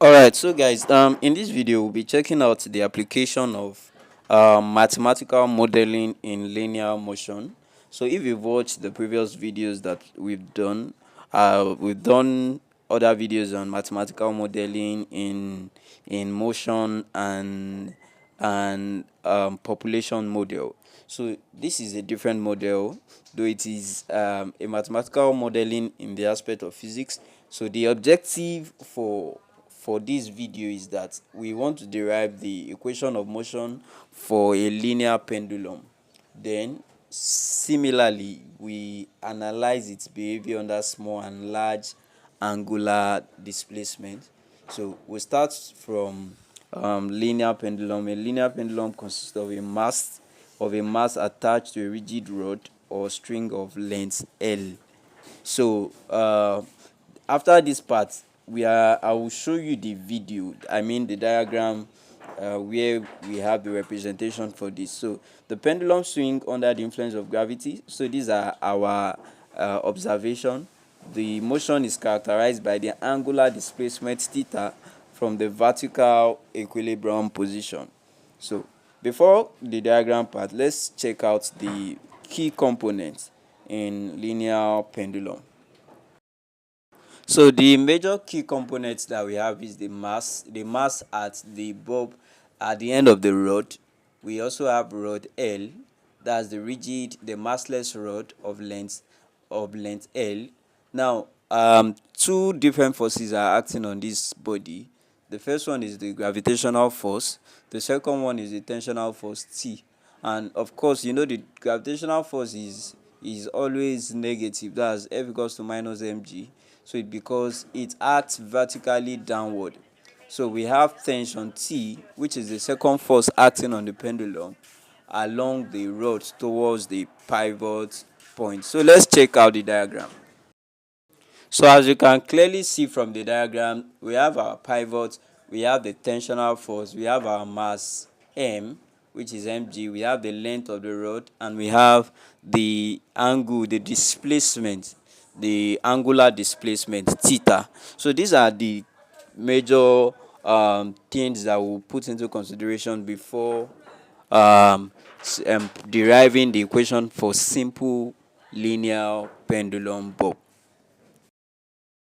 All right, so guys, in this video we'll be checking out the application of mathematical modeling in linear motion. So if you've watched the previous videos that we've done other videos on mathematical modeling in motion and population model. So this is a different model, though it is a mathematical modeling in the aspect of physics. So the objective for this video is that we want to derive the equation of motion for a linear pendulum. Then similarly we analyze its behavior under small and large angular displacement. So we start from linear pendulum. A linear pendulum consists of a mass attached to a rigid rod or string of length L. So after this part, I will show you the video, I mean the diagram, where we have the representation for this. So the pendulum swing under the influence of gravity. So these are our observation. The motion is characterized by the angular displacement theta from the vertical equilibrium position. So before the diagram part, let's check out the key components in linear pendulum. So the major key components that we have is the mass at the bulb at the end of the rod. We also have rod L, that's the massless rod of length L. Now, two different forces are acting on this body. The first one is the gravitational force. The second one is the tensional force T. And of course, the gravitational force is always negative. That's F equals to minus mg. So because it acts vertically downward. So we have tension T, which is the second force acting on the pendulum along the rod towards the pivot point. So let's check out the diagram. So as you can clearly see from the diagram, we have our pivot, we have the tensional force, we have our mass m, which is mg, we have the length of the rod, and we have the angle, the displacement, the angular displacement theta. So these are the major things that we'll put into consideration before deriving the equation for simple linear pendulum bob.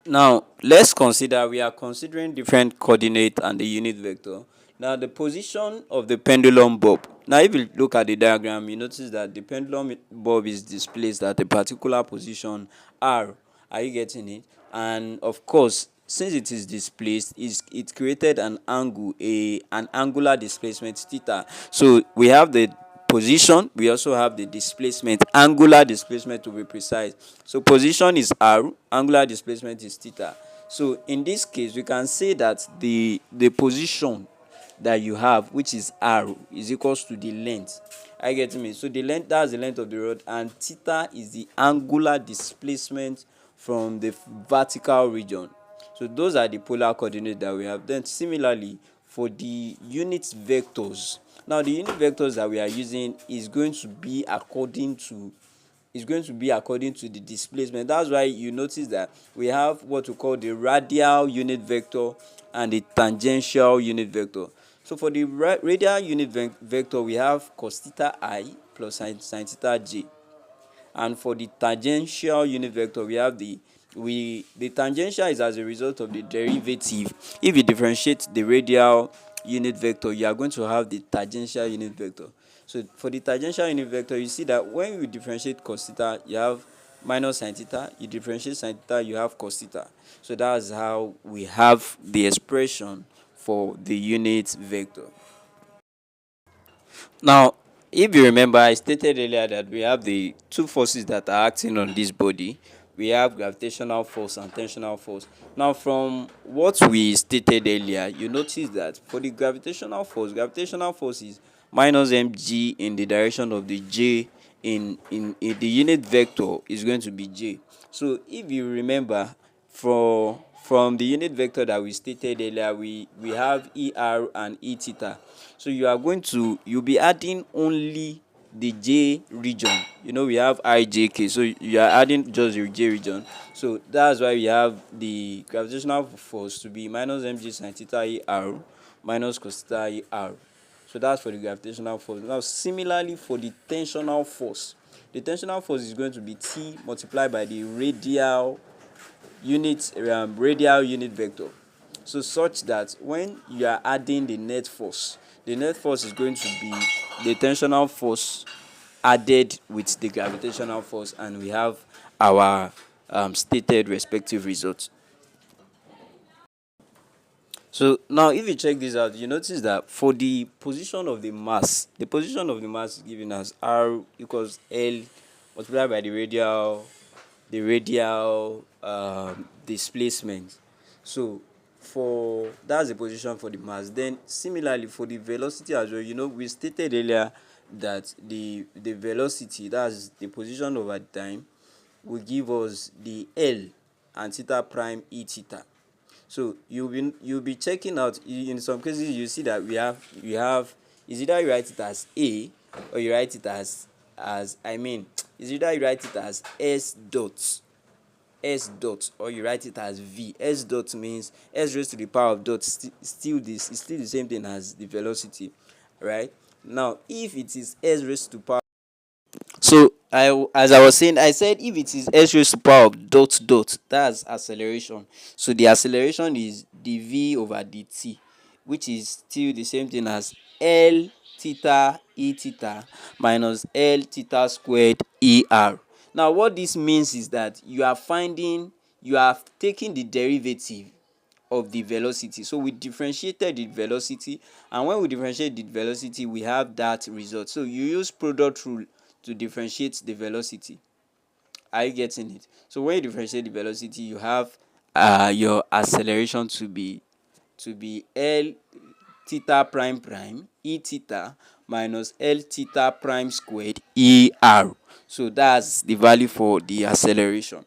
Now let's consider, we are considering different coordinate and the unit vector. Now the position of the pendulum bob. Now if you look at the diagram, you notice that the pendulum bob is displaced at a particular position r. Are you getting it? And of course, since it is displaced, it created an angular displacement theta. So we have the position, we also have the displacement, angular displacement to be precise. So position is r, angular displacement is theta. So in this case, we can say that the position that you have, which is r, is equals to the length. I get me. So the length, that's the length of the rod, and theta is the angular displacement from the vertical region. So those are the polar coordinates that we have. Then similarly for the unit vectors. Now the unit vectors that we are using is going to be according to the displacement. That's why you notice that we have what we call the radial unit vector and the tangential unit vector. So for the radial unit vector, we have cos theta I plus sin theta j. And for the tangential unit vector, we have the tangential is as a result of the derivative. If you differentiate the radial unit vector, you are going to have the tangential unit vector. So for the tangential unit vector, you see that when you differentiate cos theta, you have minus sin theta. You differentiate sin theta, you have cos theta. So that's how we have the expression for the unit vector. Now, if you remember, I stated earlier that we have the two forces that are acting on this body. We have gravitational force and tensional force. Now, from what we stated earlier, you notice that for the gravitational force is minus mg in the direction of the j in the unit vector is going to be j. So if you remember, from the unit vector that we stated earlier, we have er and e theta. So you'll be adding only the J region. We have IJK, so you are adding just the J region. So that's why we have the gravitational force to be minus mg sin theta er minus cos theta er. So that's for the gravitational force. Now similarly for the tensional force, the tensional force is going to be T multiplied by the radial unit vector. So such that when you are adding the net force is going to be the tensional force added with the gravitational force, and we have our stated respective results. So now if you check this out, you notice that for the position of the mass, is given as R equals L multiplied by the radial displacement. So for that's the position for the mass. Then similarly for the velocity as well, we stated earlier that the velocity, that's the position over time, will give us the L and theta prime e theta. So you'll be checking out. In some cases you see that we have is either you write it as A, or you write it as I mean is either you write it as S dot, or you write it as V. S dot means S raised to the power of dot. Still this is still the same thing as the velocity, right? Now if it is S raised to power, so as I was saying, I said if it is s raised to power of dot dot, that's acceleration. So the acceleration is dv over dt, which is still the same thing as L theta e theta minus L theta squared er. Now what this means is that you are taking the derivative of the velocity. So we differentiated the velocity, and when we differentiate the velocity, we have that result. So you use product rule to differentiate the velocity. Are you getting it? So when you differentiate the velocity, you have your acceleration to be L theta prime prime e theta minus L theta prime squared er. So that's the value for the acceleration.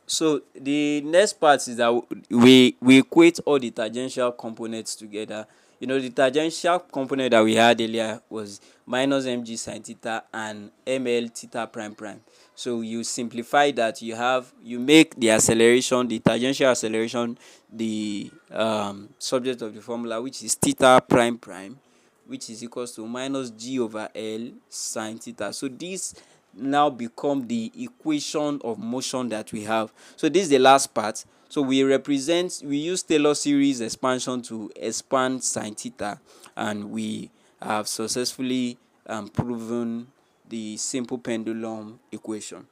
So the next part is that we equate all the tangential components together. The tangential component that we had earlier was minus mg sin theta and ml theta prime prime. So you simplify that, you make the acceleration, the tangential acceleration, the subject of the formula, which is theta prime prime, which is equals to minus g over L sine theta. So this now become the equation of motion that we have. So this is the last part. So we use Taylor series expansion to expand sine theta, and we have successfully proven the simple pendulum equation.